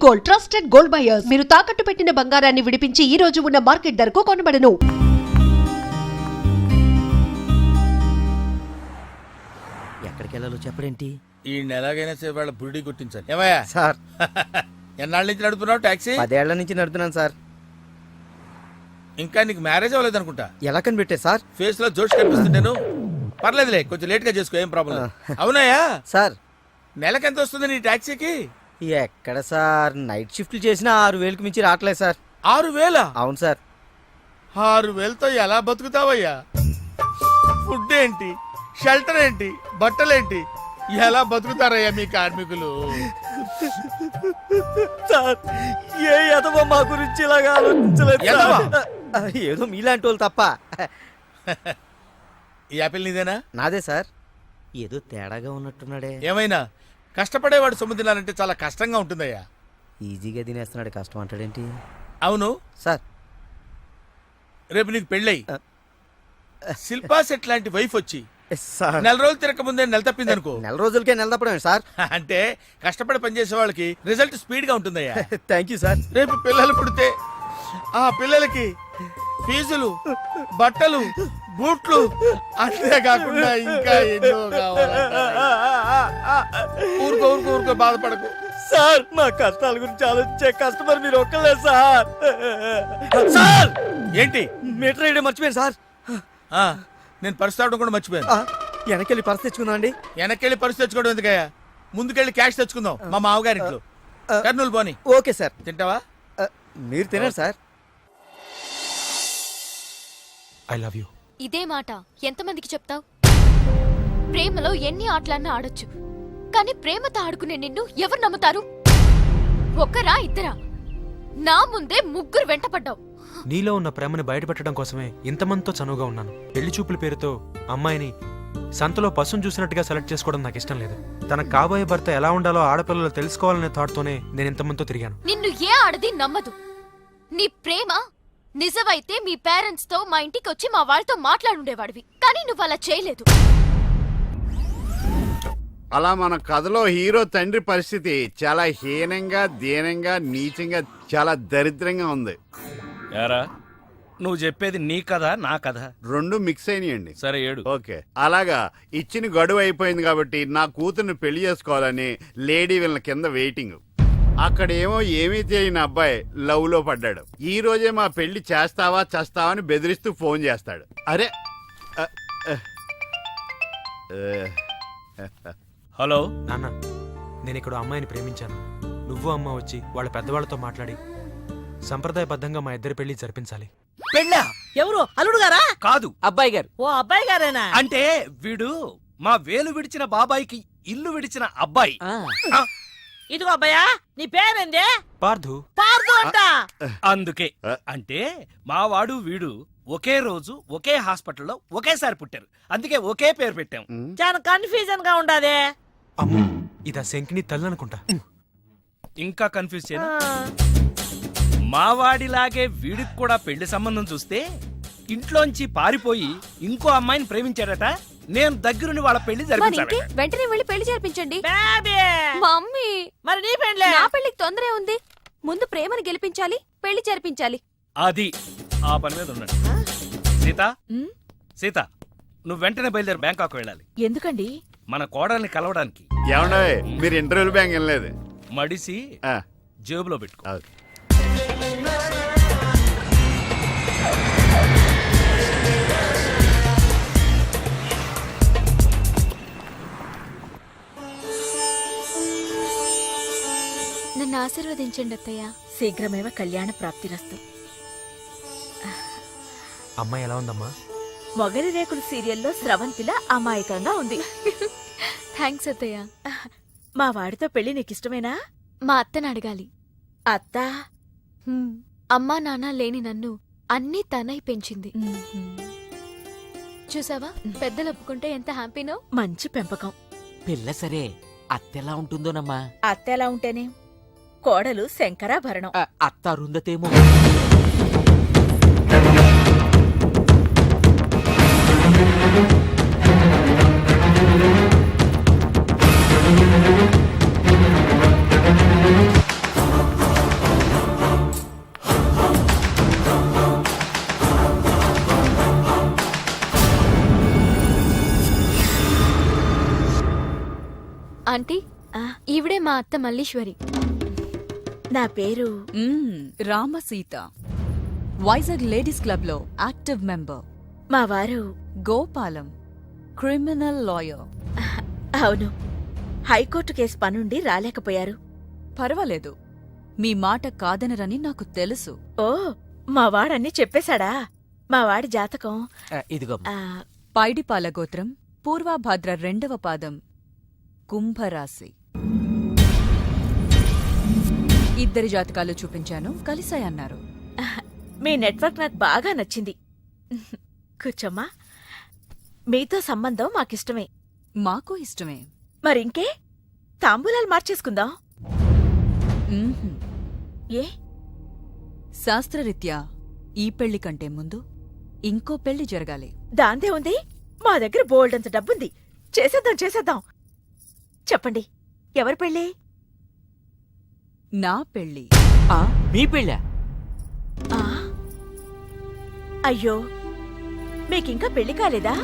Gold, trusted gold buyers. మీరు తాకట్టు పెట్టిన బంగారాన్ని విడిపించి ఈ రోజు ఉన్న మార్కెట్ ధరకు కొనబడను. ఎక్కడికి వెళ్ళాలో చెప్పడేంటి? ఈ నెలగైనా సరే వాళ్ళ బుడి గుర్తించాలి. ఏమయ్యా సార్, ఎన్నాళ్ళ నుంచి నడుపుతున్నావు టాక్సీ? 10 ఏళ్ల నుంచి నడుపుతున్నాను సార్. ఇంకా నీకు మ్యారేజ్ అవ్వలేదు అనుకుంటా. ఎలా కనిపెట్టే సార్? ఫేస్ లో జోష్ కనిపిస్తుంటేను. పర్లేదులే, కొంచెం లేట్ గా చేసుకో, ఏం ప్రాబ్లం. అవునాయా సార్, నెలకెంత వస్తుంది నీ టాక్సీకి? ఎక్కడ సార్, నైట్ షిఫ్ట్లు చేసినా 6,000కి మించి రావట్లేదు సార్. 6,000? అవును సార్. 6,000తో ఎలా బతుకుతావయ్యా? ఫుడ్ ఏంటి, షెల్టర్ ఏంటి, బట్టలేంటి, ఎలా బతుకుతారయ్యా మీ కార్మికులు? సార్, ఏ ఎదవో మా గురించి ఇలాగా ఆలోచించలేదు. ఎదవా? ఏదో మీలాంటి వాళ్ళు తప్ప. ఈ యాపిల్ నీదేనా? నాదే సార్. ఏదో తేడాగా ఉన్నట్టున్నాడే. ఏమైనా కష్టపడేవాడు సొమ్ము తినాలంటే చాలా కష్టంగా ఉంటుందయ్యా. ఈజీగా తినేస్తున్నాడు, కష్టం అంటాడేంటి? అవును సార్, రేపు నీకు పెళ్ళై శిల్పా సెట్ లాంటి వైఫ్ వచ్చి సార్, నెల రోజులు తిరగక ముందే నెల తప్పింది అనుకో. నెల రోజులకే నెల తప్పడమే సార్. అంటే కష్టపడి పనిచేసే వాళ్ళకి రిజల్ట్ స్పీడ్ గా ఉంటుందయ్యా. Thank you sir. రేపు పిల్లలు పుడితే ఆ పిల్లలకి ఫీజులు, బట్టలు, బూట్లు, అంతేకాకుండా ఇంకా ఎన్నో కావాలంటారు. ఊరుకో ఊరుకో ఊరుకో, బాధపడకు సార్. మా కష్టాల గురించి ఆలోచించే కస్టమర్ మీరు ఒక్కలే సార్. సార్, ఏంటి? మీటర్ వేయడం మర్చిపోయాను సార్. నేను పర్సు తావడం కూడా మర్చిపోయాను. వెనకెళ్ళి పర్స్ తెచ్చుకుందాం అండి. వెనక్కెళ్ళి పర్సు తెచ్చుకోవడం ఎందుకయ్యా? ముందుకెళ్ళి క్యాష్ తెచ్చుకుందాం మా మామగారింట్లో. కర్నూలు పోని. Okay sir. తింటావా? మీరు తినండి సార్. I love you. ఇదే మాట ఎంతమందికి చెప్తావు? ప్రేమలో ఎన్ని ఆటలన్నా ఆడొచ్చు, కానీ ప్రేమతో ఆడుకునే నిన్ను ఎవరు నమ్ముతారు? ఒక్కరా ఇద్దరా? నా ముందే ముగ్గురు వెంటపడ్డావు. నీలో ఉన్న ప్రేమని బయటపెట్టడం కోసమే ఇంతమందితో చనువుగా ఉన్నాను. పెళ్లి చూపుల పేరుతో అమ్మాయిని సంతలో పశువును చూసినట్టుగా సెలెక్ట్ చేసుకోవడం నాకు ఇష్టం లేదు. తన కాబోయే భర్త ఎలా ఉండాలో ఆడపిల్లలు తెలుసుకోవాలనే థాట్తోనే నేను ఇంతమందితో తిరిగాను. నిన్ను ఏ ఆడది నమ్మదు. నీ ప్రేమ నిజమైతే మీ పేరెంట్స్ తో మా ఇంటికి వచ్చి మా వాళ్ళతో మాట్లాడుండేవాడివి, కానీ నువ్వు అలా చేయలేదు. అలా మన కథలో హీరో తండ్రి పరిస్థితి చాలా హీనంగా, దీనంగా, నీచంగా, చాలా దరిద్రంగా ఉంది. యారా, నువ్వు చెప్పేది నీ కథ నా కథ? రెండు మిక్స్ అయినాయండి. సరే ఏడు. ఓకే, అలాగా ఇచ్చిన గడువు అయిపోయింది కాబట్టి నా కూతుర్ని పెళ్లి చేసుకోవాలని లేడీ వీళ్ళ కింద వెయిటింగ్. అక్కడేమో ఏమీ తెలియని అబ్బాయి లవ్ లో పడ్డాడు. ఈ రోజే మా పెళ్లి చేస్తావా చేస్తావా అని బెదిరిస్తూ ఫోన్ చేస్తాడు. అరే హలో నాన్న, నేను ఇక్కడ అమ్మాయిని ప్రేమించాను. నువ్వు అమ్మ వచ్చి వాళ్ళ పెద్దవాళ్ళతో మాట్లాడి సంప్రదాయబద్ధంగా మా ఇద్దరి పెళ్లి జరిపించాలి. పెళ్ళా? ఎవరు? అల్లుడు గారా? కాదు, అబ్బాయి గారు. ఓ అబ్బాయి గారేనా? అంటే వీడు మా వేలు విడిచిన బాబాయికి ఇల్లు విడిచిన అబ్బాయి. ఇదిగో అబ్బాయా, నీ పేరేందే? పార్థు. పార్దు అంట. అందుకే అంటే మా వాడు వీడు ఒకే రోజు ఒకే హాస్పిటల్లో ఒకేసారి పుట్టారు, అందుకే ఒకే పేరు పెట్టాం. చాలా కన్ఫ్యూజన్ గా ఉండాదే. అమ్మో, ఇదా శంకిని తల్లి అనుకుంటా. ఇంకా కన్ఫ్యూజ్ చేయను. మా వాడిలాగే వీడికి కూడా పెళ్లి సంబంధం చూస్తే ఇంట్లోంచి పారిపోయి ఇంకో అమ్మాయిని ప్రేమించాడట. నేను దగ్గరుండి వాళ్ళ పెళ్లి జరిపించాలి. వెంటనే వెళ్ళి పెళ్లి జరిపించండి. బేబీ, మమ్మీ, మరి నీ పెళ్లి? నా పెళ్లికి తొందరే ఉంది. ముందు ప్రేమను గెలిపించాలి, పెళ్లి జరిపించాలి. అది ఆ పని మీద ఉన్నాడు. సీత, సీత, నువ్వు వెంటనే బయలుదేరి బ్యాంకాక్ వెళ్ళాలి. ఎందుకండి? మన కోడల్ని కలవడానికి. ఏమన్నా మీరు ఇంటర్వ్యూలు బ్యాంక్ వెళ్ళలేదు? మడిసి జేబులో పెట్టుకో. నన్ను ఆశీర్వదించండి అత్తయ్య. శీఘ్రమేవ కళ్యాణ ప్రాప్తిరస్తు. అమ్మాయి ఎలా ఉందమ్మా? మొగలి రేకులు సీరియల్లో స్రవంతిలా అమాయకంగా ఉంది. థ్యాంక్స్ అత్తయ్య. మా వాడితో పెళ్లి నీకిష్టమేనా? మా అత్తని అడగాలి. అత్త? అమ్మా నాన్న లేని నన్ను అన్నీ తనై పెంచింది. చూసావా, పెద్దలు ఒప్పుకుంటే ఎంత హ్యాపీనో. మంచి పెంపకం. పిల్ల సరే, అత్తెలా ఉంటుందోనమ్మా? అత్త ఎలా ఉంటేనే, కోడలు శంకరాభరణం. అత్త అరుంధతేమో. ఆంటీ ఈవిడే మా అత్త మల్లీశ్వరి. నా పేరు రామసీత, వైజాగ్ లేడీస్ క్లబ్ లో యాక్టివ్ మెంబర్. మా వారు గోపాలం, క్రిమినల్ లాయర్. అవును, హైకోర్టు కేసు పనుండి రాలేకపోయారు. పర్వాలేదు, మీ మాట కాదనరని నాకు తెలుసు. ఓ, మా వాడన్నీ చెప్పేశాడా? మా వాడి జాతకం ఇదిగో ఆ, పైడిపాల గోత్రం, పూర్వాభాద్ర 2వ పాదం, కుంభరాశి. ఇద్దరి జాతకాలు చూపించాను, కలిసాయన్నారు. మీ నెట్వర్క్ నాకు బాగా నచ్చింది. కూర్చోమ్మా. మీతో సంబంధం మాకిష్టమే. మాకు ఇష్టమే. మరింకే, తాంబూలాలు మార్చేసుకుందాం. మ్మ్హ్మ్. ఏ? శాస్త్రరీత్యా ఈ పెళ్లి కంటే ముందు ఇంకో పెళ్లి జరగాలి. దాందే ఉంది, మా దగ్గర బోల్డంత డబ్బుంది. చేసేద్దాం. చెప్పండి, ఎవరి పెళ్ళి? నా పెళ్లి. మీ పెళ్ళా? ఆ? అయ్యో, మీకింకా పెళ్లి కాలేదా?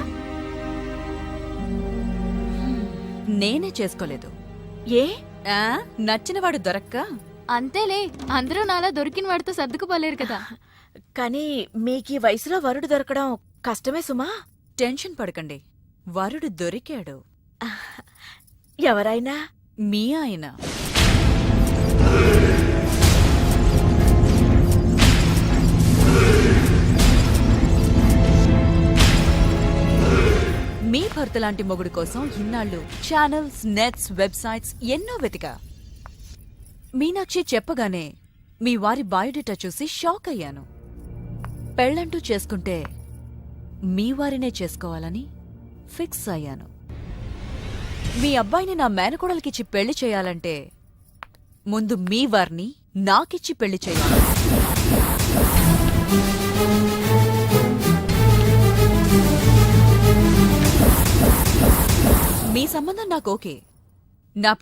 నేనే చేసుకోలేదు. ఏ? నచ్చినవాడు దొరక్క. అంతేలే, అందరూ నాలా దొరికిన వాడితో సర్దుకుపోలేరు కదా. కానీ మీకీ వయసులో వరుడు దొరకడం కష్టమే సుమా. టెన్షన్ పడకండి, వరుడు దొరికాడు. ఎవరైనా? మీ ఆయన. మీ భర్త లాంటి మొగుడు కోసం ఇన్నాళ్ళు ఛానల్స్, నెట్స్, వెబ్సైట్స్ ఎన్నో వెతికా. మీనాక్షి చెప్పగానే మీ వారి బయోడేటా చూసి షాక్ అయ్యాను. పెళ్ళంటూ చేసుకుంటే మీ వారినే చేసుకోవాలని ఫిక్స్ అయ్యాను. మీ అబ్బాయిని నా మేనకోడలికిచ్చి పెళ్లి చేయాలంటే ముందు మీ వారిని నాకిచ్చి పెళ్లి చేయాలి. మీ సంబంధం నాకు ఓకే. నా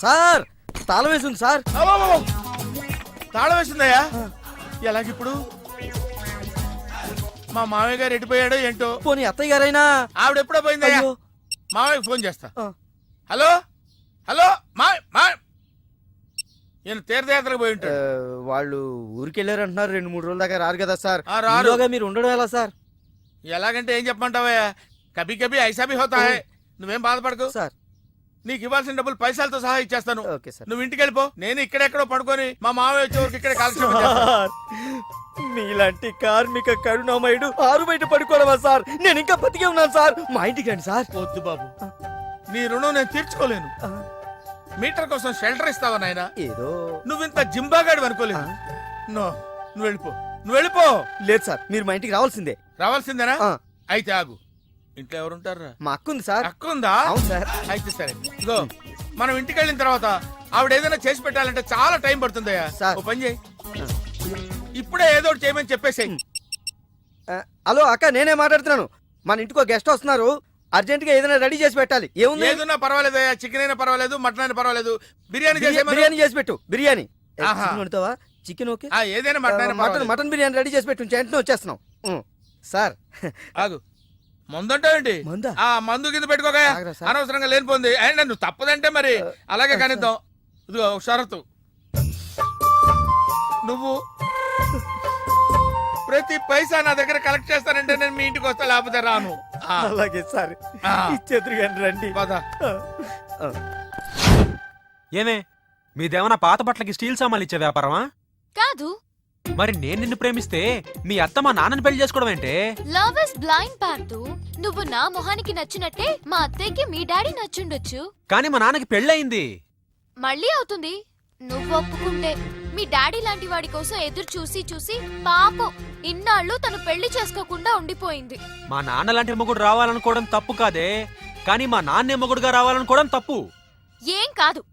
సార్, తాళం వేసింది సార్. అబ్బబ్బబ్బ! తాళం వేసిందయ్యా? ఎలాగిప్పుడు? మా మామయ్య గారు ఎడిపోయాడో ఏంటో. పోనీ అత్తయ్య గారైనా? ఆవిడెప్పుడో పోయిందయ్యా. అయ్యో. మామయ్యకి ఫోన్ చేస్తా. ఆ. హలో హలో, ఈయన తీర్థయాత్రకు పోయి ఉంటాడు. వాళ్ళు ఊరికెళ్ళారు అంటున్నారు. 2-3 రోజుల దాకా రారు కదా సార్. ఆ, రారు. ఈలోగా మీరు ఉండడం ఎలా సార్? ఎలాగంటే ఏం చెప్పమంటావయ్యా? కభీ కభీ ఐసా భీ హోతా హై. నువ్వేం బాధపడకు. సార్, నీకు ఇవ్వాల్సిన డబ్బులు పైసలతో సహా ఇచ్చేస్తాను. Okay sir. నువ్వు ఇంటికి వెళ్ళిపో. నేను ఇక్కడెక్కడో పడుకొని మా మామయ్య వచ్చే వరకు ఇక్కడే కాలక్షేపం చేస్తాను. మీలాంటి కార్మిక కరుణామయుడు ఆరు బయట పడుకోవడమా సార్? నేను ఇంకా బతికే ఉన్నాను సార్. మా ఇంటికి రండి సార్. వద్దు బాబు, నీ రుణం నేను తీర్చుకోలేను. మీటర్ కోసం షెల్టర్ ఇస్తావా నాయనా? ఏదో. నువ్వింత జింబాగాడు అనుకోలేదు. నువ్వు వెళ్ళిపో. లేదు సార్, మీరు మా ఇంటికి రావాల్సిందే. రావాల్సిందేనా? ఆ. అయితే ఆగు. ఇంట్లో ఎవరుంటారా? మా అక్క ఉంది సార్. అక్క ఉందా? అవును సార్. అయితే సరే, ఇగో మనం ఇంటికి వెళ్ళిన తర్వాత ఆవిడ ఏదైనా చేసి పెట్టాలంటే చాలా టైం పడుతుందయ్యా. సార్. ఓ పని చేయి, ఇప్పుడే ఏదో ఒకటి చేయమని చెప్పేసేయ్. హలో అక్క, నేనే మాట్లాడుతున్నాను. మన ఇంటికి గెస్ట్ వస్తున్నారు. అర్జెంట్ గా ఏదైనా రెడీ చేసి పెట్టాలి. ఏముంది? ఏదన్నా పర్వాలేదయ్యా. చికెన్ అయినా పర్వాలేదు, మటన్ అయినా పర్వాలేదు. బిర్యానీ చేసే బిర్యానీ చేసి పెట్టు. బిర్యానీ. ఆహా. చికెన్ వండుతావా? Chicken okay. ఏదైనా మటన్ అయినా మటన్ పర్వాలేదు. మటన్ బిర్యానీ రెడీ చేసి పెట్టు. వెంటనే వచ్చేస్తున్నాం. సార్, ఆగు. మందంటావేంటి? మందా? ఆ మందు కింద పెట్టుకోగా. ఆగరా సార్. అనవసరంగా లేనిపోంది. అయినా నువ్వు తప్పదంటే మరి అలాగే కానిద్దాం. ఇదిగో ఒక షరతు. నువ్వు ప్రతి పైసా నా దగ్గర కలెక్ట్ చేస్తానంటే నేను మీ ఇంటికి వస్తా, లేకపోతే రాను. అలాగే సార్. ఆ. ఇచ్చేద్దరు కానీ రండి. పద. ఏమే, మీదేమన్నా పాత బట్టలకి స్టీల్ సామాన్లు ఇచ్చే వ్యాపారమా? కాదు, మరి నేను నిన్ను ప్రేమిస్తే మీ అత్త మా నాన్నని పెళ్లి చేసుకోవడం ఏంటే? Love is blind Parthu. నువ్వు నా మొహానికి నచ్చినట్టే మా అత్తయ్యకి మీ డాడీ నచ్చుండొచ్చు. కానీ మా నాన్నకి పెళ్ళయింది. మళ్ళీ అవుతుంది నువ్వు ఒప్పుకుంటే. మీ డాడీ లాంటి వాడి కోసం ఎదురు చూసి చూసి పాపం ఇన్నాళ్ళు తను పెళ్లి చేసుకోకుండా ఉండిపోయింది. మా నాన్న లాంటి మొగుడు రావాలనుకోవడం తప్పు కాదే, కానీ మా నాన్నే మొగుడుగా రావాలనుకోవడం తప్పు. ఏం కాదు,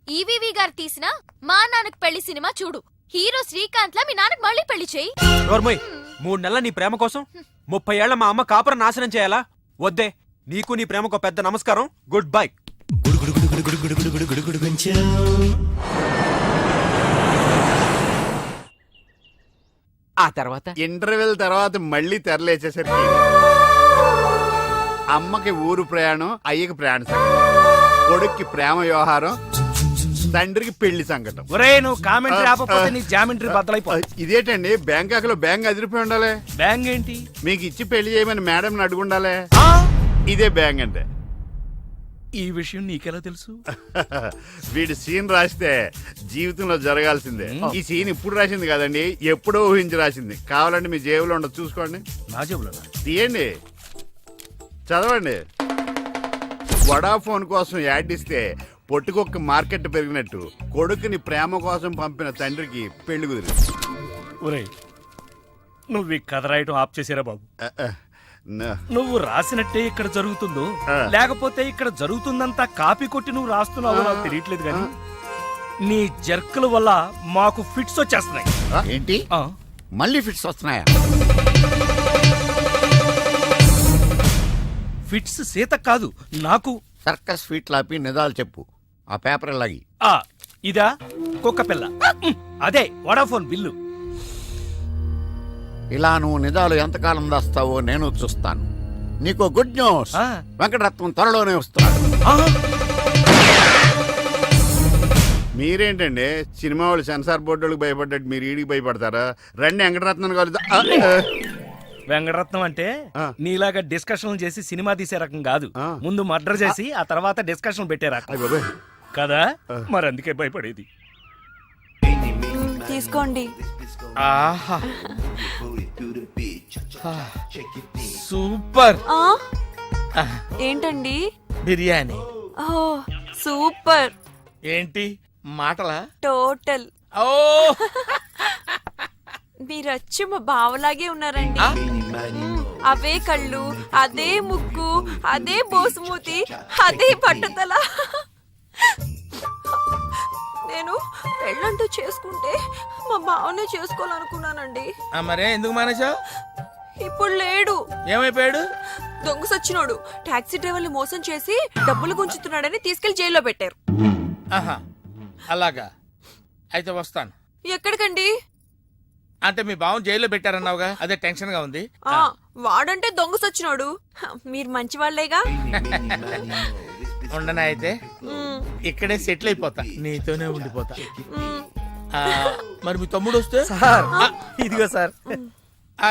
ఈవీవి గారు తీసిన మా నాన్నకు పెళ్లి సినిమా చూడు. హీరో శ్రీకాంత్ లా మీ నాన్నకు మళ్ళీ పెళ్లి చేయి. నోర్మోయ్, 3 నెలల నీ ప్రేమ కోసం 30 ఏళ్ల మా అమ్మ కాపురం నాశనం చేయాలా? వద్దే. నీకు నీ ప్రేమకు పెద్ద నమస్కారం. Good bye. ఆ తర్వాత ఇంటర్వెల్ తర్వాత మళ్ళీ తెరలేచేసరికి అమ్మకి ఊరు ప్రయాణం, అయ్యకి ప్రయాణ సంకటం, కొడుక్కి ప్రేమ వ్యవహారం, తండ్రికి పెళ్లి సంకటం. ఒరే నువ్వు కామెంటరీ ఆపకపోతే నీ జామెంట్రీ బద్దలైపో. ఇదేటండి బ్యాంకాక్ లో బ్యాంక్ అదిరిపోయి ఉండాలి. బ్యాంగ్ ఏంటి? మీకు ఇచ్చి పెళ్లి చేయమని మేడం అడుగుండాలి. ఆ? ఇదే బ్యాంక్ అంటే. ఈ విషయం నీకెలా తెలుసు? వీడి సీన్ రాస్తే జీవితంలో జరగాల్సిందే. ఈ సీన్ ఇప్పుడు రాసింది కదండి, ఎప్పుడో ఊహించి రాసింది. కావాలంటే మీ జేబులో ఉండదు, చూసుకోండి. నా జేబులో తీయండి, చదవండి. వడాఫోన్ కోసం యాడ్ ఇస్తే పొట్టుకొక్క మార్కెట్ పెరిగినట్టు కొడుకుని ప్రేమ కోసం పంపిన తండ్రికి పెళ్లి కుదిరింది. ఒరే నువ్వు ఈ కథ రాయటం ఆప్ చేసారా బాబు? నా- నువ్వు రాసినట్టే ఇక్కడ జరుగుతుందో ఆ. లేకపోతే ఇక్కడ జరుగుతుందంతా కాపీ కొట్టి నువ్వు రాస్తున్నావో నాకు తెలియట్లేదు కానీ నీ జర్కుల వల్ల మాకు ఫిట్స్ వచ్చేస్తున్నాయి. ఏంటి ఆ. మళ్ళీ ఫిట్స్ వస్తున్నాయా? ఫిట్స్ సీత కాదు నాకు. సర్కస్ ఫీట్ లాపి నిజాలు చెప్పు. ఆ పేపర్ లాగి ఆ ఇదా కుక్క పిల్ల. అదే వడాఫోన్ బిల్లు. ఇలా నువ్వు నిజాలు ఎంతకాలం దాస్తావో నేను చూస్తాను. నీకు గుడ్ న్యూస్, ఆ. వెంకటరత్నం త్వరలోనే వస్తున్నాడు. ఆ, మీరేంటండి సినిమా వాళ్ళు సెన్సార్ బోర్డులకు భయపడ్డట్టు మీరు ఈడికి భయపడతారా? రండి వెంకటరత్నం కలుద్దా. వెంకటరత్నం అంటే ఆ. నీలాగా డిస్కషన్ చేసి సినిమా తీసే రకం కాదు. ఆ. ముందు మర్డర్ చేసి ఆ తర్వాత డిస్కషన్ పెట్టే రకం అయ్ బాబోయ్. కదా. మరి అందుకే భయపడేది. తీసుకోండి. ఆహా సూపర్. ఏంటండి? బిర్యానీ. ఓ సూపర్. ఏంటి మాటలా? టోటల్. ఓ మీరచ్చు మా బావలాగే ఉన్నారండి. ఆ? అవే కళ్ళు, అదే ముక్కు, అదే బోసుమూతి, అదే పట్టుదల. నేను పెళ్ళంటూ చేసుకుంటే మా బావనే చేసుకోవాలనుకున్నానండి. మరే ఎందుకు మానేశావు? ఇప్పుడు లేడు. ఏమైపోయాడు? దొంగ సచ్చినోడు టాక్సీ డ్రైవర్ని మోసం చేసి డబ్బులు గుంచుతున్నాడని తీసుకెళ్లి జైల్లో పెట్టారు. ఆహా అలాగా, అయితే వస్తాను. ఎక్కడికండి? అంటే మీ బావని జైల్లో పెట్టారన్నావుగా, అదే టెన్షన్ గా ఉంది. ఆ వాడంటే దొంగ సచ్చినోడు. మీరు మంచి వాళ్ళేగా. ఉండనా అయితే మ్, ఇక్కడే సెటిల్ అయిపోతా, నీతోనే ఉండిపోతా. మ్. ఆ, మరి మీ తమ్ముడు వస్తే? సార్ ఇదిగో సార్.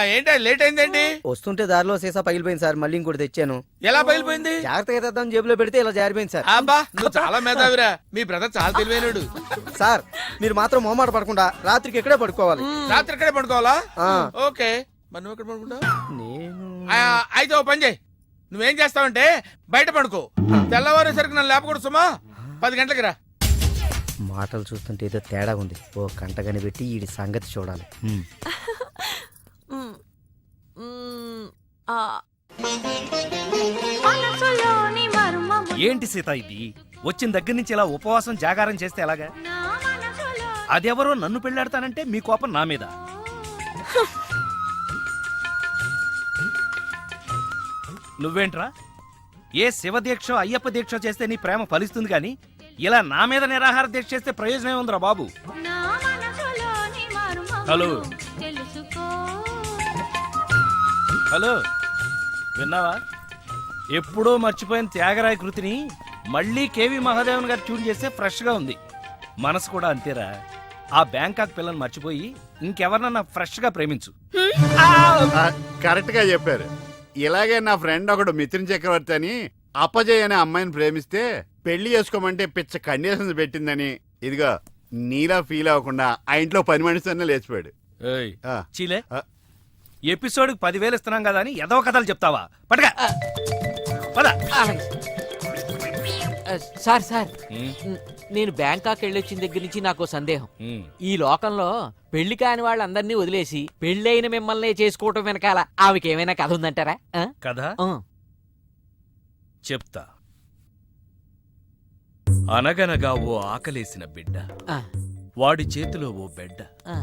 ఏంటో లేట్ అయిందేంటి? వస్తుంటే దారిలో సీసా పగిలిపోయింది సార్, మళ్ళీ ఇంకోటి తెచ్చాను. ఎలా పగిలిపోయింది? జాగ్రత్తగా తెద్దాం జేబులో పెడితే ఇలా జారిపోయింది సార్. అబ్బా నువ్వు చాలా మేధావిరా. మీ బ్రదర్ చాలా తెలివైనడు. సార్ మీరు మాత్రం మొహమాట పడకుండా రాత్రికి ఎక్కడే పడుకోవాలి. రాత్రి ఇక్కడే పడుకోవాలా? ఆ. ఓకే, మరి నువ్వు ఎక్కడ పడుకుంటావు? నేను అయితే ఓ పని చేయి, నువ్వేం చేస్తావంటే బయట పడుకో. తెల్లవారేసరికి నన్ను లేపకూడదు సుమా. 10 గంటలకి రా. మాటలు చూస్తుంటే ఏదో తేడా ఉంది. ఓ కంట కనిపెట్టి ఈ సంగతి చూడాలి. మ్, మ్, ఆ. ఏంటి సీత ఇది? వచ్చిన దగ్గర నుంచి ఇలా ఉపవాసం జాగారం చేస్తే ఎలాగా? అదెవరో నన్ను పెళ్ళాడతానంటే మీ కోపం నా మీద. నువ్వేంట్రా ఏ శివ దీక్ష అయ్యప్ప దీక్ష చేస్తే నీ ప్రేమ ఫలిస్తుంది కానీ ఇలా నా మీద నిరాహార దీక్ష చేస్తే ప్రయోజనం ఉందిరా బాబు. హలో హలో విన్నావా? ఎప్పుడో మర్చిపోయిన త్యాగరాయ కృతిని మళ్ళీ కేవి మహాదేవన్ గారు ట్యూన్ చేస్తే ఫ్రెష్ గా ఉంది. మనసు కూడా అంతేరా. ఆ బ్యాంకాక్ పిల్లని మర్చిపోయి ఇంకెవరినన్నా ఫ్రెష్ గా ప్రేమించు. కరెక్ట్ గా చెప్పారు. ఇలాగే నా ఫ్రెండ్ ఒకడు మిథున్ చక్రవర్తి అని అప్పజయ్ అనే అమ్మాయిని ప్రేమిస్తే పెళ్లి చేసుకోమంటే పిచ్చ కండిషన్స్ పెట్టిందని ఇదిగో నీలా ఫీల్ అవ్వకుండా ఆ ఇంట్లో 10 మనిషితోనే లేచిపోయాడు. ఏయ్, ఆ. చీలే ఆ. ఎపిసోడ్కి 10,000 ఇస్తున్నాం కదా అని ఎదవ కథలు చెప్తావా? పడగా పద. సార్ సార్ నేను బ్యాంకాక్ వెళ్ళొచ్చిన దగ్గర నుంచి నాకు సందేహం. ఈ లోకంలో పెళ్లి కాని వాళ్ళందరినీ వదిలేసి పెళ్ళైన మిమ్మల్ని చేసుకోవటం వెనకాల ఆమెకి ఏమైనా కథ ఉందంటారా? ఆ? కదా ఆ. చెప్తా. అనగనగా ఓ ఆకలేసిన బిడ్డ, ఆ. వాడి చేతిలో ఓ బెడ్డ, ఆ.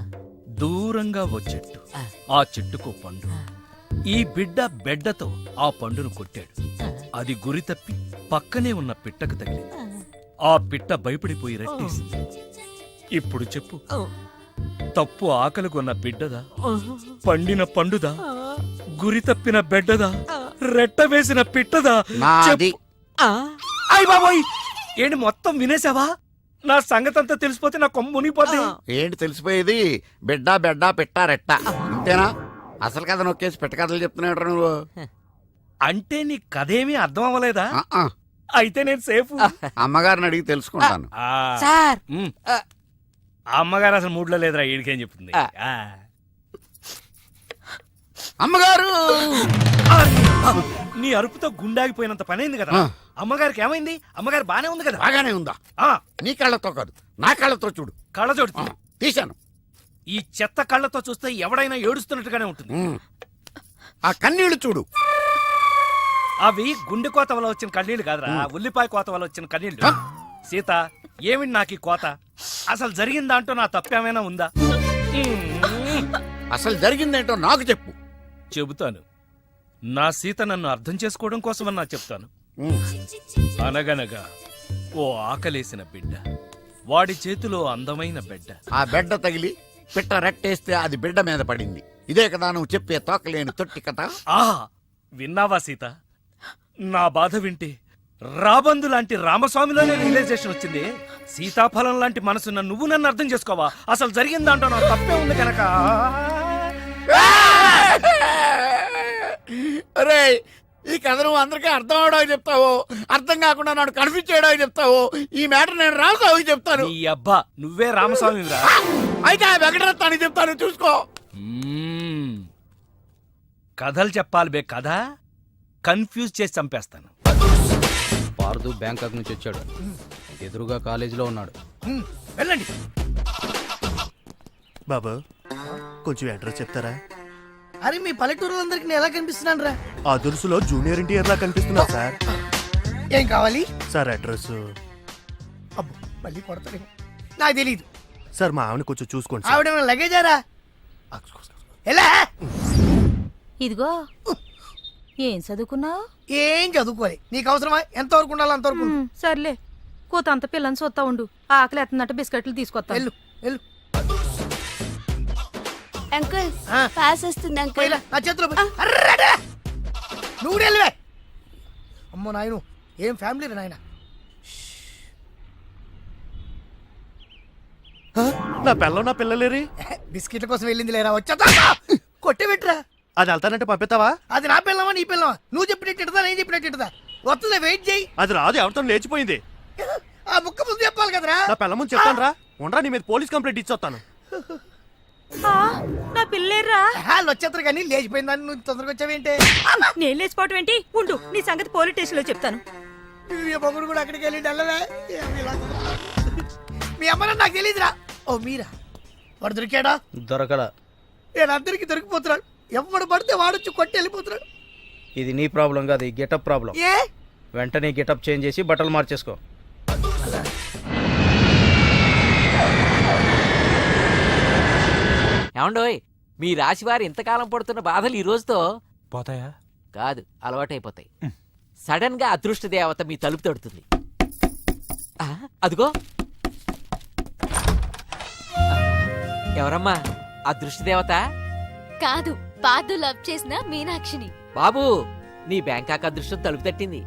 దూరంగా ఓ చెట్టు, ఆ. ఆ చెట్టుకో పండు, ఈ బిడ్డ బెడ్డతో ఆ పండును కొట్టాడు. అది గురి తప్పి పక్కనే ఉన్న పిట్టకు తగిలింది. ఆ పిట్ట భయపడిపోయి రట్టేసింది. ఇప్పుడు చెప్పు, తప్పు ఆకలి కొన్న బిడ్డదా, పండిన పండుదా, గురి తప్పిన బెడ్డదా, రెట్ట వేసిన పిట్టదా? నాది. అయ్ బాబోయ్, ఏంటి మొత్తం వినేసావా? నా సంగతంతా తెలిసిపోతే నా కొమ్ము మునిగిపోద్ది. ఏంటి తెలిసిపోయేది? బిడ్డ బెడ్డ పిట్ట రెట్ట అంతేనా? అసలు కథ నొక్కేసి పెట్ట కథలు చెప్తున్నాడు నువ్వు. అంటే నీ కథేమీ అర్థం అవ్వలేదా? ఆ, అయితే నేను సేఫ్. అమ్మగారిని అడిగి తెలుసుకుంటాను. సార్ అమ్మగారు అసలు మూడ్లో లేదురా, ఈడికేం చెప్తుంది. ఆ. అమ్మగారు నీ అరుపుతో గుండాగిపోయినంత పనైంది కదా. ఆ. అమ్మగారికి ఏమైంది? అమ్మగారు బానే ఉంది కదా. బాగానే ఉందా? ఆ, నీ కళ్ళతో కాదు, నా కళ్ళతో చూడు. కళ్ళజోడు ఆ, తీశాను. ఈ చెత్త కళ్ళతో చూస్తే ఎవడైనా ఏడుస్తున్నట్టుగానే ఉంటుంది. ఆ కన్నీళ్లు చూడు. అవి గుండె కోత వల్ల వచ్చిన కన్నీళ్లు కాదురా, ఉల్లిపాయ కోత వల్ల వచ్చిన కన్నీళ్లు. సీత, ఏమిటి నాకు ఈ కోత? అసలు జరిగిన దాంట్లో నా తప్పేమైనా ఉందా? అసలు జరిగిందేంటో నాకు చెప్పు. చెబుతాను. నా సీత నన్ను అర్థం చేసుకోవడం కోసమన్నా చెప్తాను. అనగనగా ఓ ఆకలేసిన బిడ్డ, వాడి చేతిలో అందమైన బిడ్డ. ఆ బిడ్డ తగిలి పిట్ట రెట్టేస్తే అది బిడ్డ మీద పడింది. ఇదే కదా నువ్వు చెప్పే తోకలేని తొట్టి కథ? ఆహా, విన్నావా సీత? నా బాధ వింటే రాబందు లాంటి రామస్వామిలోనే రియలైజేషన్ వచ్చింది. సీతాఫలం లాంటి మనసున్న నువ్వు నన్ను అర్థం చేసుకోవా? అసలు జరిగిన దాంట్లో నా తప్పే ఉంది కనుక. అరే, ఈ కథ నువ్వు అందరికీ అర్థం అవడానికి చెప్తావు, అర్థం కాకుండా నన్ను కన్ఫ్యూజ్ చేయడానికి చెప్తావు. ఈ మ్యాటర్ నేను రామస్వామికి చెప్తాను. ఈ అబ్బా, నువ్వే రామస్వామిరా. అయితే ఆ వెంకటరత్నానికి చెప్తాను, చూసుకో. కథలు చెప్పాలి బే, కథ కన్ఫ్యూజ్ చేసి చంపేస్తాను. పార్దు బ్యాంకాక్ నుంచి వచ్చాడు. ఎదురుగా కాలేజీలో ఉన్నాడు. వెళ్ళండి. బాబు, కొంచెం అడ్రస్ చెప్తారా? అరే, మీ పల్లెటూరులందరికి నేను ఎలా కనిపిస్తున్నాను రా? ఆ దురుసులో జూనియర్ ఎన్టీఆర్ లా కనిపిస్తున్నా సార్. ఏం కావాలి సార్ అడ్రస్? అబ్బో, మళ్ళీ కొడతాడు. నాకు తెలీదు సార్, మా ఆవిడ కొంచెం చూసుకోండి సార్. ఆవిడేమైనా లగేజారా? ఎలా? ఇదిగో ఏం చదువుకున్నావు? ఏం చదువుకోవాలి, నీకు అవసరమా? ఎంతవరకు ఉండాలి అంతవరకు ఉండు. సర్లే, కూతంత పిల్లని చూస్తా ఉండు. ఆకలి ఎత్తున్నట్టు బిస్కెట్లు తీసుకొస్తా. వెళ్ళు వెళ్ళు. అంకుల్, ఆ. పాస్ వస్తుంది అంకుల్. పోయిరా, నా చేతిలో పోయి. అర్రడా! నువ్వు కూడా వెళ్ళవే. అమ్మో నాయను, ఏం ఫ్యామిలీ రా నాయన. నా పిల్ల నా పిల్లలేరి. బిస్కెట్ల కోసం వెళ్ళింది లేరా, వచ్చా కొట్టే పెట్టరా. అది వెళ్తానంటే పంపిస్తావా? అది నా పిల్లమా నీ పిల్లమా? నువ్వు చెప్పినట్టు ఇడదా, నేను చెప్పినట్టు ఇడదా? వస్తుందా? వెయిట్ చేయి. అది రాదు, ఎవరితో లేచిపోయింది. ఆ ముక్క ముందు చెప్పాలి కదరా. నా పిల్ల ముందు చెప్తాను రా. ఉండరా, నీ మీద పోలీస్ కంప్లైంట్ ఇచ్చొస్తాను. నా పిల్లేర్రా. వాళ్ళు వచ్చేస్తారు కానీ లేచిపోయిందని నువ్వు తొందరగా వచ్చావేంటే? నేను లేచిపోవటం ఏంటి? ఉండు, నీ సంగతి పోలీస్ స్టేషన్ లో చెప్తాను. మీ మొగుడు కూడా అక్కడికి వెళ్ళి వెళ్ళవే. మీ అమ్మ నాకు తెలియదురా. ఓ మీరా? వాడు దొరికాడా? దొరకల. నేను అందరికి దొరికిపోతున్నాడు. ఎవడు పడితే వాడొచ్చి కొట్టి వెళ్ళిపోతున్నాడు. ఇది నీ ప్రాబ్లం కాదు, ఈ గెటప్ ప్రాబ్లం. ఏ? వెంటనే గెటప్ చేంజ్ చేసి బట్టలు మార్చేసుకో. ఏమండోయ్, మీ రాశి వారు ఇంతకాలం పడుతున్న బాధలు ఈ రోజుతో పోతాయా? కాదు, అలవాటైపోతాయి. సడన్ గా అదృష్ట దేవత మీ తలుపు తడుతుంది. ఆ, అదిగో. ఎవరమ్మా అదృష్ట దేవత? కాదు, పాదు లవ్ చేసిన మీనాక్షిని. బాబు, నీ బ్యాంకాక్ అదృష్టం తలుపు తట్టింది.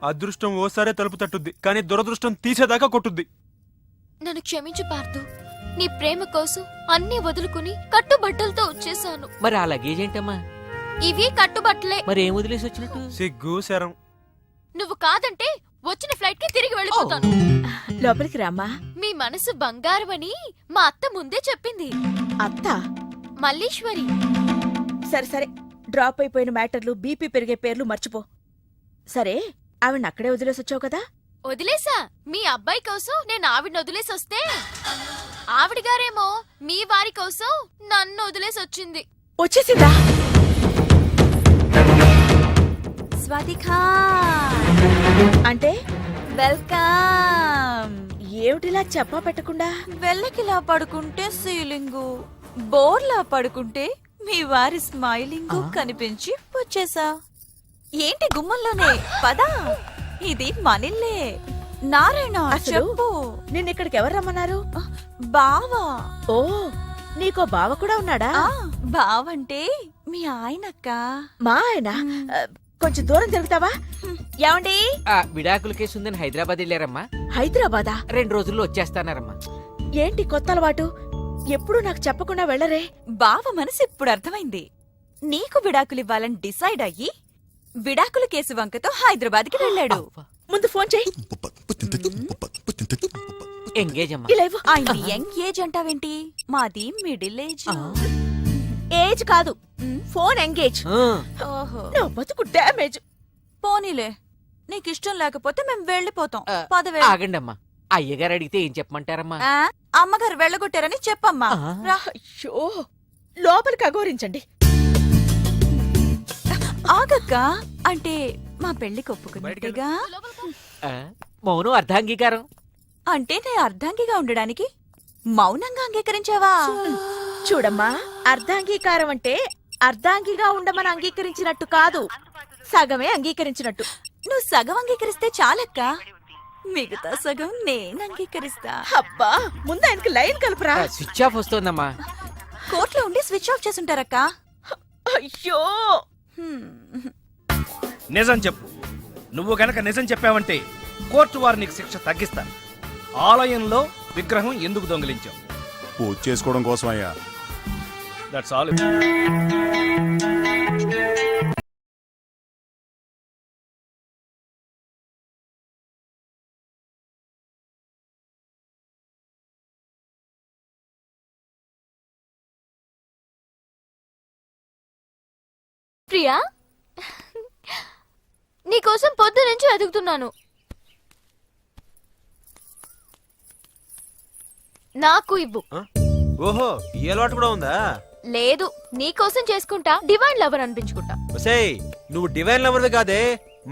అదృష్టం ఓసారే తలుపు తట్టుద్ది, కానీ దురదృష్టం తీసేదాకా కొట్టుద్ది. నన్ను క్షమించు పార్థు. నీ ప్రేమ కోసం అన్ని వదులుకుని కట్టుబట్టలతో వచ్చేసాను. మరి ఆ లగేజ్ ఏంటమ్మా? ఇవి కట్టుబట్టలే. మరి ఏం వదిలేసి వచ్చినట్టు? సిగ్గు శరం. నువ్వు కాదంటే వచ్చిన ఫ్లైట్ కి తిరిగి వెళ్ళిపోతాను. లోపలికి రామ్మా. మీ మనసు బంగారం అని మా అత్త ముందే చెప్పింది. అత్త? మల్లీశ్వరి. సరే సరే, డ్రాప్ అయిపోయిన మ్యాటర్లు, బీపీ పెరిగే పేర్లు మర్చిపో. సరే, ఆవిడ అక్కడే వదిలేసి వచ్చావు కదా? వదిలేసా. మీ అబ్బాయి కోసం నేను ఆవిడని వదిలేసి వస్తే ఆవిడ గారేమో మీ వారి కోసం నన్ను వదిలేసి వచ్చింది. వచ్చేసిందా? స్వాతికా అంటే వెల్కమ్. ఏమిటిలా చెప్పా పెట్టకుండా? వెళ్ళకిలా పడుకుంటే సీలింగు, బోర్లా పడుకుంటే మీ వారి స్మైలింగ్ కనిపించి వచ్చేసా. ఏంటి గుమ్మంలోనే? పదా, ఇది మనిల్లే. నారాయణ అసలు చెప్పు. నిన్నిక్కడికి ఎవరు రమ్మన్నారు? బావా. ఓ, నీకో బావ కూడా ఉన్నాడా? బావంటే మీ ఆయనక్క. మా ఆయన కొంచెం దూరం జరుగుతావా? ఏమండి? విడాకుల కేసు ఉందని హైదరాబాద్ వెళ్ళారమ్మా. హైదరాబాదా? 2 రోజుల్లో వచ్చేస్తానారమ్మా. ఏంటి కొత్త అలవాటు? ఎప్పుడు నాకు చెప్పకుండా వెళ్ళరే? బావ మనసు ఇప్పుడు అర్థమైంది. నీకు విడాకులు ఇవ్వాలని డిసైడ్ అయ్యి విడాకుల కేసు వంకతో హైదరాబాద్కి వెళ్ళాడు. ముందు ఫోన్ చెయ్యి. ఎంగేజ్ అమ్మా. ఇలా ఇవ్వు. ఆయన యంగ్ ఏజ్ అంటావేంటి? మాది మిడిల్ ఏజ్. ఏజ్ కాదు, ఫోన్ ఎంగేజ్. ఓహో, నా బతుకు డ్యామేజ్. పోనీలే, నీకిష్టం లేకపోతే మేము వెళ్ళిపోతాం. పదవే. ఆగండి అమ్మా, అయ్యగారు అడిగితే ఏం చెప్పమంటారమ్మా? అమ్మగారు వెళ్ళగొట్టారని చెప్పమ్మా. రా. అయ్యో, లోపలికి అఘోరించండి. ఆగక్క, అంటే మా పెళ్లికి ఒప్పుకున్నట్టుగా. మౌనం అర్ధాంగీకారం. అంటే నేను అర్ధాంగిగా ఉండడానికి మౌనంగా అంగీకరించావా? చూడమ్మా, అర్ధాంగీకారం అంటే అర్ధాంగిగా ఉండమని అంగీకరించినట్టు కాదు, సగమే అంగీకరించినట్టు. నువ్వు సగం అంగీకరిస్తే చాలక్క, మిగతా సగం నేను అంగీకరిస్తా. అబ్బా, ముందు ఆయనకి లైన్ కలుపురా. స్విచ్ ఆఫ్ వస్తోందమ్మా. కోర్టులో ఉండి స్విచ్ ఆఫ్ చేసుంటారక్క. అయ్యో, నిజం చెప్పు. నువ్వు గనక నిజం చెప్పావంటే కోర్టు వారు నీకు శిక్ష తగ్గిస్తారు. ఆలయంలో విగ్రహం ఎందుకు దొంగిలించావు? పూజ చేసుకోవడం కోసం అయ్యా. That's all. ప్రియా, నీకోసం పొద్దు నుంచి వెతుకుతున్నాను. నాకు ఇవ్వు. ఓహో, ఈ అలవాటు కూడా ఉందా? లేదు, నీకోసం చేసుకుంటా, డివైన్ లవర్ అనిపించుకుంటా. ఒసేయ్, నువ్వు డివైన్ లవర్వి కాదే,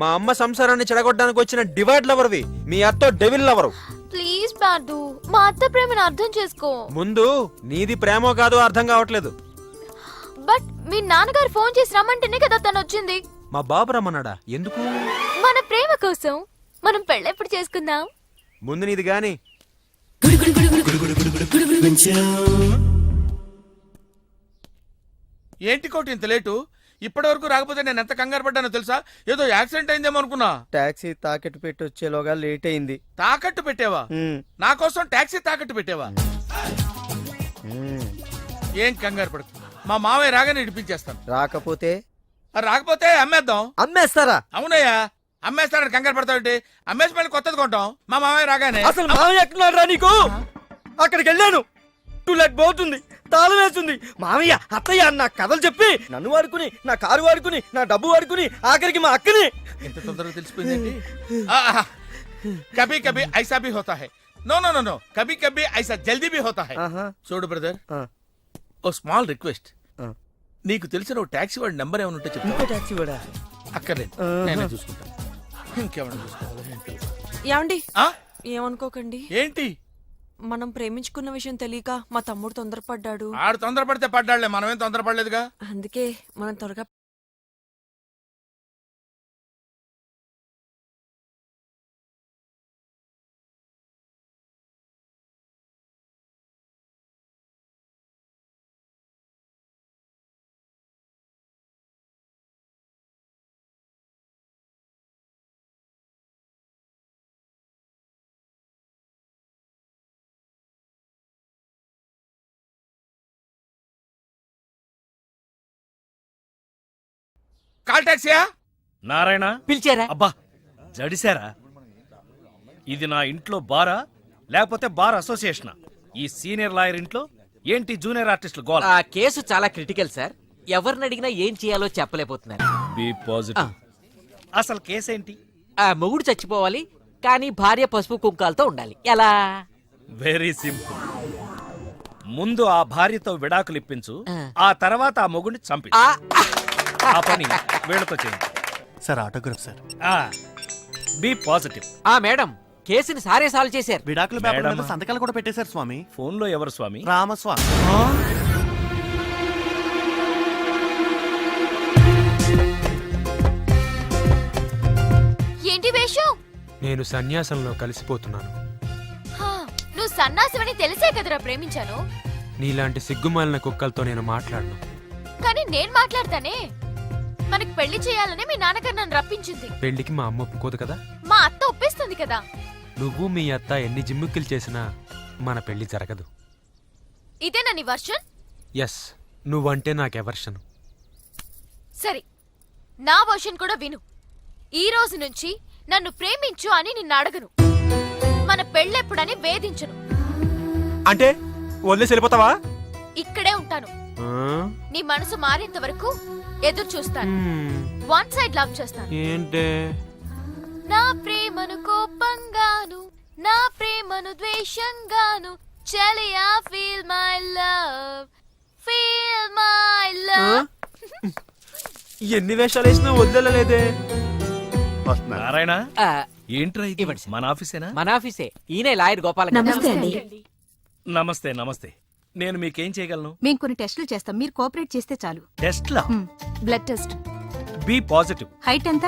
మా అమ్మ సంసారాన్ని చెడగొట్టడానికి వచ్చిన డివైడ్ లవర్వి. మీ అత్తో డెవిల్ లవరు. ప్లీజ్ పార్దు, మా అత్త ప్రేమను అర్థం చేసుకో. ముందు నీది ప్రేమో కాదో అర్థం కావట్లేదు. బట్ మీ నాన్నగారు ఫోన్ చేసి రమ్మంటేనే కదా తను వచ్చింది. మా బాబు రమ్మన్నాడా? ఎందుకు? మన ప్రేమ కోసం. మనం పెళ్ళెప్పుడు చేసుకుందాం? ముందు నీది గాని. ఏంటి కోటి ఇంత లేటు? ఇప్పటి వరకు రాకపోతే నేను ఎంత కంగారు పడ్డానో తెలుసా? ఏదో యాక్సిడెంట్ అయిందేమో అనుకున్నా. టాక్సీ తాకట్టు పెట్టి వచ్చేలోగా లేట్ అయింది. తాకట్టు పెట్టావా? నా కోసం టాక్సీ తాకట్టు పెట్టావా? ఏం కంగారు పడకు, మా మావయ్య రాగానే ఇడిపించేస్తాను. రాకపోతే రాకపోతే అమ్మేద్దాం. అమ్మేస్తారా? అవునయ్యా, అమ్మేస్తాడని కంగారు పడతావుంటే అమ్మేసి మళ్ళీ కొత్తది కొంటాం మా మావయ్య రాగానే. అసలు మామయ్య ఎక్కడున్నాడు రా నీకు? అక్కడికి వెళ్ళాను, టూలెట్ పోతుంది, తాళం వేస్తుంది. మామయ్య, అత్తయ్య నా కథలు చెప్పి నన్ను వాడుకుని, నా కారు వాడుకుని, నా డబ్బు వాడుకుని, ఆఖరికి మా అక్కని. ఎంత తొందరగా తెలిసిపోయిందండి. కభీ కభీ ఐసా భీ హోతా హై. నో నో నో నో, కభీ కభీ ఐసా జల్దీ భీ హోతా హై. చూడు బ్రదర్, ఓ స్మాల్ రిక్వెస్ట్. నీకు తెలిసిన ఓ టాక్సీ వాడి నెంబర్ ఏమైనా ఉంటే చెప్పు. టాక్సీ వాడా? అక్కర్లేదు, నేనే చూసుకుంటా. ఇంకేమైనా చూసుకోవాలి. ఏమండి, ఏమనుకోకండి. ఏంటి? మనం ప్రేమించుకున్న విషయం తెలియక మా తమ్ముడు తొందరపడ్డాడు. ఆడు తొందరపడితే పడ్డాడులే, మనమేం తొందరపడలేదుగా. అందుకే మనం త్వరగా కాల్ టాక్సీయా? నారాయణ పిలిచారా? అబ్బా, జడిసారా? ఇది నా ఇంట్లో బారా లేకపోతే బార్ అసోసియేషనా? ఈ సీనియర్ లాయర్ ఇంట్లో ఏంటి జూనియర్ ఆర్టిస్టులు గోల? ఆ కేసు చాలా క్రిటికల్ సార్. ఎవరిని అడిగినా ఏం చేయాలో చెప్పలేకపోతున్నారు. B positive. అసలు కేసేంటి? ఆ మొగుడు చచ్చిపోవాలి, కానీ భార్య పసుపు కుంకాలతో ఉండాలి. ఎలా? Very simple. ముందు ఆ భార్యతో విడాకులు ఇప్పించు, ఆ తర్వాత ఆ మొగుడిని చంపి. ఆ పని వీళ్ళతో చేయండి sir. Autograph sir. B positive. Madam, కేసుని సారే సాల్వ్ చేశారు. విడాకుల పేపర్ మీద సంతకాలు కూడా పెట్టేశారు స్వామి. ఫోన్ లో ఎవరు స్వామి? రామస్వామి. ఏంటి వేషం? నేను సన్యాసంలో కలిసిపోతున్నాను. హా, నువ్వు సన్నాసివని తెలిసే కదరా ప్రేమించాను. నీలాంటి సిగ్గుమాలిన కుక్కలతో నేను మాట్లాడను. కానీ నేను మాట్లాడతానే. మనకి పెళ్లి చేయాలని మీ నాన్నగారు నన్ను రప్పించింది. పెళ్లికి మా అమ్మ ఒప్పుకోదు కదా. మా అత్త ఒప్పిస్తుంది కదా. నువ్వు మీ అత్త ఎన్ని జిమ్ముక్కులు చేసినా మన పెళ్లి జరగదు. ఇదేనా నీ వర్షన్? ఎస్, నువ్వంటే నాకెవర్షను. సరే, నా వర్షన్ కూడా విను. ఈ రోజు నుంచి నన్ను ప్రేమించు అని నిన్ను అడగను. మన పెళ్ళెప్పుడని వేధించను. అంటే వదిలేసి వెళ్ళిపోతావా? ఇక్కడే ఉంటాను. నీ మనసు మారేంత వరకు ఎదురు చూస్తాను. వన్ సైడ్ లవ్ చేస్తాను. ఏంటే? నా ప్రేమను కోపంగాను, నా ప్రేమను ద్వేషంగాను, చెలియా feel my love, feel my love. ఎన్ని వేషాలు వేసినా వదిలేలేదే. నారాయణ, ఆ, ఏంట్రా ఇది? ఇవ్వండి సార్. మన ఆఫీసేనా? మన ఆఫీసే. ఈయనే లాయర్ గోపాల. నమస్తే అండి. నమస్తే నమస్తే. నేను మీకేం చేయగలను? మేము కొన్ని టెస్టులు చేస్తాం, మీరు కోఆపరేట్ చేస్తే చాలు. టెస్ట్లా? Blood test. B positive. Height ఎంత?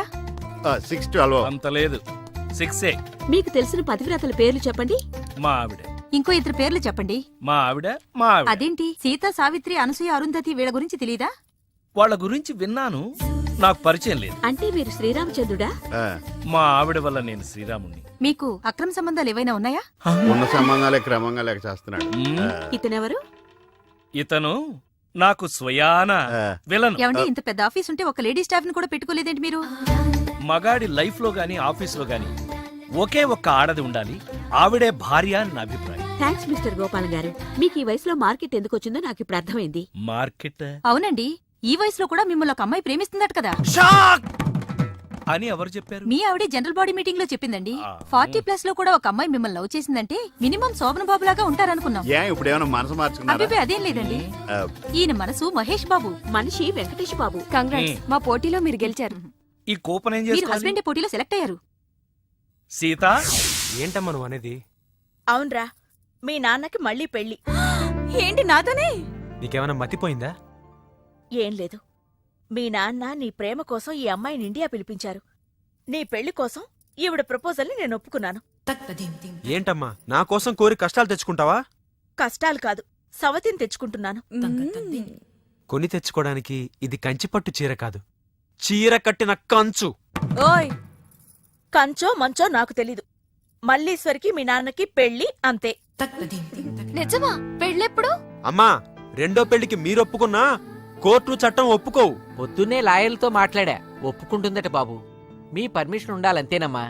6'12". అంత లేదు, 6 మీకు తెలిసిన పతివ్రతల పేర్లు చెప్పండి. మా ఆవిడ, ఇంకో ఇద్దరు పేర్లు చెప్పండి. మా ఆవిడ, మా ఆవిడ. అదేంటి, సీత, సావిత్రి, అనసూయ, అరుంధతి వీళ్ళ గురించి తెలీదా? వాళ్ళ గురించి విన్నాను, నాకు పరిచయం లేదు. అంటే మీరు శ్రీరామచంద్రుడా? మా ఆవిడ వల్ల నేను శ్రీరాముణ్ణి. మీకు అక్రమ సంబంధాలు ఏవైనా ఉన్నాయా? ఉన్న సంబంధాలే క్రమంగా లేక చేస్తున్నాడు. ఇతనెవరు? ఇతను నాకు స్వయాన విలను. ఏమండి, ఇంత పెద్ద ఆఫీస్ ఉంటే ఒక లేడీ స్టాఫ్ ని కూడా పెట్టుకోలేదేంటి మీరు? మగాడి లైఫ్ లో గాని ఆఫీస్ లో గాని ఒకే ఒక్క ఆడది ఉండాలి, ఆవిడే భార్య అని నా అభిప్రాయం. థ్యాంక్స్ మిస్టర్ గోపాల్ గారు. మీకు ఈ వయసులో మార్కెట్ ఎందుకు వచ్చిందో నాకు ఇప్పుడు అర్థమైంది. మార్కెట్ అవునండి, ఈ వయసులో కూడా మిమ్మల్ని ఒక అమ్మాయి ప్రేమిస్తుందట కదా. అని ఎవరు చెప్పారు? మీ ఆవిడే జనరల్ బాడీ మీటింగ్ లో చెప్పిందండి. ఆ. 40+ లో కూడా ఒక అమ్మాయి మిమ్మల్ని లవ్ చేసిందంటే మినిమం శోభన బాబు లాగా ఉంటారనుకున్నాం. ఇప్పుడు ఏమైనా మనసు మార్చుకున్నారా? అభిపే అదేం లేదండి. ఈయన మనసు మహేష్ బాబు, మనిషి వెంకటేష్ బాబు. కంగ్రాట్స్, మా పోటీలో మీరు గెలిచారు. ఈ కూపన్ ఏం మీరు చేసుకోవాలి? హస్బెండ్ పోటీలో సెలెక్ట్ అయ్యారు. సీత, ఏంటమ్మా నువ్వు అనేది? అవునరా, మీ నాన్నకి మళ్ళీ పెళ్లి. ఏంటి నాతోనే? నీకేమైనా మతిపోయిందా? ఏం లేదు, మీ నాన్న నీ ప్రేమ కోసం ఈ అమ్మాయిని ఇండియా పిలిపించారు. నీ పెళ్లి కోసం ఈవిడ ప్రపోజల్ని నేను ఒప్పుకున్నాను. ఏంటమ్మా, నా కోసం కోరి కష్టాలు తెచ్చుకుంటావా? కష్టాలు కాదు, సవతిని తెచ్చుకుంటున్నాను. కొని తెచ్చుకోవడానికి ఇది కంచిపట్టు చీర కాదు, చీర కట్టిన కంచు. ఓయ్, కంచో మంచో నాకు తెలీదు. మల్లీశ్వరికి మీ నాన్నకి పెళ్లి, అంతే. నిజమా? పెళ్ళెప్పుడు? అమ్మా, రెండో పెళ్లికి మీరొప్పుకున్నా కోర్టు చట్టం ఒప్పుకోవు. పొద్దున్నే లాయర్లతో మాట్లాడా, ఒప్పుకుంటుందట బాబు. మీ పర్మిషన్ ఉండాలంతేనమ్మా.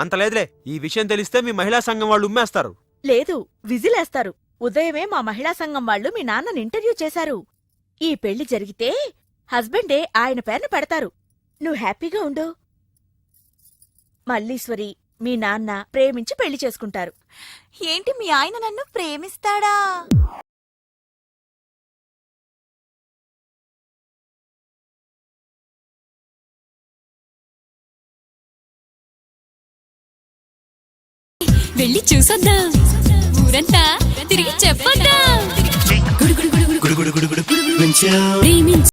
అంత లేదులే, ఈ విషయం తెలిస్తే మీ మహిళా సంఘం వాళ్ళు ఉమ్మేస్తారు. లేదు, విజిలేస్తారు. ఉదయమే మా మహిళా సంఘం వాళ్ళు మీ నాన్నని ఇంటర్వ్యూ చేశారు. ఈ పెళ్లి జరిగితే హస్బెండే ఆయన పేరును పెడతారు. నువ్వు హ్యాపీగా ఉండు. మల్లీశ్వరి, మీ నాన్న ప్రేమించి పెళ్లి చేసుకుంటారు. ఏంటి మీ ఆయన నన్ను ప్రేమిస్తాడా? వెళ్ళి చూసొద్దాం, ఊరంతా తిరిగి చెప్పొద్దాం. ప్రేమించు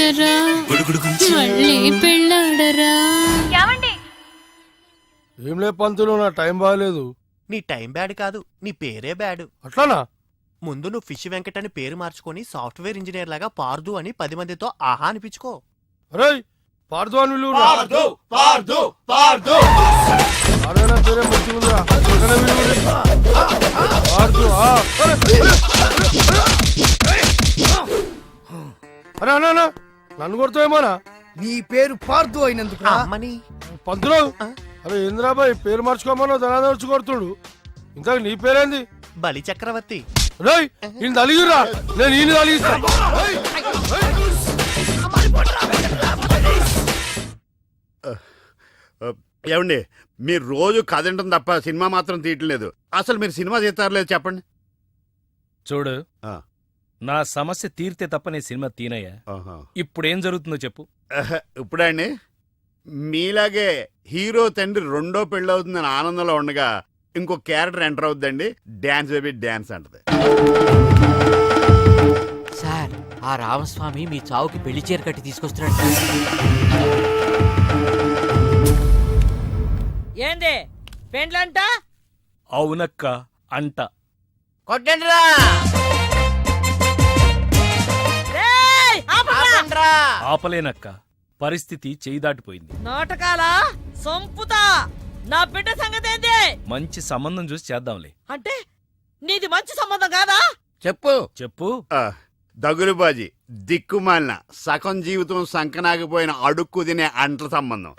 మార్చరా మళ్ళీ పెళ్ళాడరా. ఏం లే పంతులు, నా టైం బాగాలేదు. నీ టైం బ్యాడ్ కాదు, నీ పేరే బ్యాడ్. అట్లానా? ముందు నువ్వు ఫిష్ వెంకట్ అని పేరు మార్చుకొని సాఫ్ట్వేర్ ఇంజనీర్ లాగా పార్దు అని 10 మందితో ఆహా అనిపించుకో. అరే పార్దు అని పిలువురా. అరే నా పేరే మంచిగుందిరా. పక్కన పిలువురా. పార్దు, ఆ. అరే అన్నా అన్నా, నన్ను కొడతావేమోనా? నీ పేరు పార్దు అయినందుకు అమ్మని పంతులు. అరే ఇంద్రాబాయ్ పేరు మార్చుకోమన్నా ధనాదర్చి కొడుతుడు. ఇంతకు నీ పేరేంది? బలి చక్రవర్తి. రేయ్ ఈయన తలిగిరా, నేను ఈయన తలిగిస్తా. ఏమండి, మీరు రోజు కథ వింటాం తప్ప సినిమా మాత్రం తీయట్లేదు. అసలు మీరు సినిమా తీస్తారలేదు చెప్పండి. చూడు, ఆ. నా సమస్య తీరితే తప్ప నేను సినిమా తీనయ్యా. ఆహా. ఇప్పుడేం జరుగుతుందో చెప్పు. ఇప్పుడండి మీలాగే హీరో తండ్రి రెండో పెళ్ళవుతుందని ఆనందంలో ఉండగా ఇంకో క్యారెక్టర్ ఎంటర్ అవుద్దండి. డాన్స్ బేబీ డాన్స్ అంటది. సార్, ఆ రామస్వామి మీ చావుకి పెళ్లి చీర కట్టి తీసుకొస్తున్నాడు. ఏంది పెండ్లంట? అవునక్క అంట. కొట్టండిరా. ఆపలేనక్క, పరిస్థితి చేయి దాటిపోయింది. నాటకాలా సంపుతా. నా బిడ్డ సంగతి ఏంది? మంచి సంబంధం చూసి చేద్దాంలే. అంటే నీది మంచి సంబంధం కాదా? చెప్పు చెప్పు. దగులుబాజీ దిక్కుమాలిన సగం జీవితం సంకనాగిపోయిన అడుక్కు తినే అంట్ల సంబంధం.